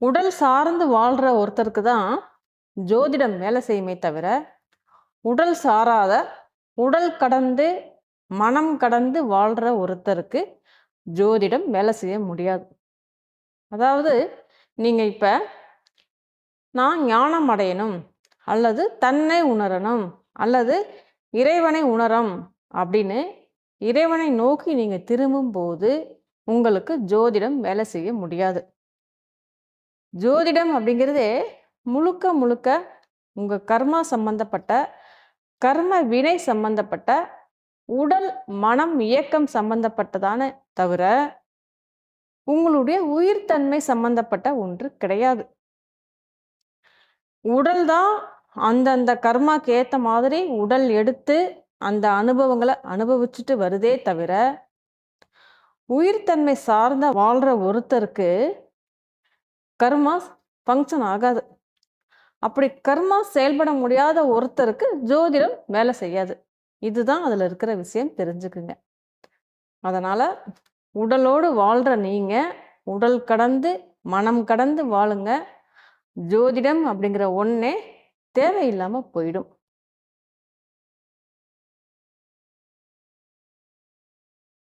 உடல் சார்ந்து வாழ்ற ஒருத்தருக்கு தான் ஜோதிடம் வேலை செய்யுமே தவிர, உடல் சாராத, உடல் கடந்து, மனம் கடந்து வாழ்ற ஒருத்தருக்கு ஜோதிடம் வேலை செய்ய முடியாது. அதாவது நீங்க இப்ப நான் ஞானம் அடையணும், அல்லது தன்னை உணரணும், அல்லது இறைவனை உணரம் அப்படின்னு இறைவனை நோக்கி நீங்க திரும்பும்போது உங்களுக்கு ஜோதிடம் வேலை செய்ய முடியாது. ஜோதிடம் அப்படிங்கிறதே முழுக்க முழுக்க உங்க கர்மா சம்பந்தப்பட்ட, கர்ம வினை சம்பந்தப்பட்ட, உடல் மனம் இயக்கம் சம்பந்தப்பட்டதான தவிர உங்களுடைய உயிர்த்தன்மை சம்பந்தப்பட்ட ஒன்று கிடையாது. உடல் தான் அந்தந்த கர்மாக்கு ஏத்த மாதிரி உடல் எடுத்து அந்த அனுபவங்களை அனுபவிச்சுட்டு வருதே தவிர, உயிர்த்தன்மை சார்ந்த வாழ்ற ஒருத்தருக்கு கர்மா ஃபங்க்ஷன் ஆகாது. அப்படி கர்மா செயல்பட முடியாத ஒருத்தருக்கு ஜோதிடம் வேலை செய்யாது. இதுதான் அதில் இருக்கிற விஷயம், தெரிஞ்சுக்குங்க. அதனால உடலோடு வாழ்ற நீங்க உடல் கடந்து மனம் கடந்து வாழுங்க. ஜோதிடம் அப்படிங்கிற ஒண்ணே தேவையில்லாம போயிடும்.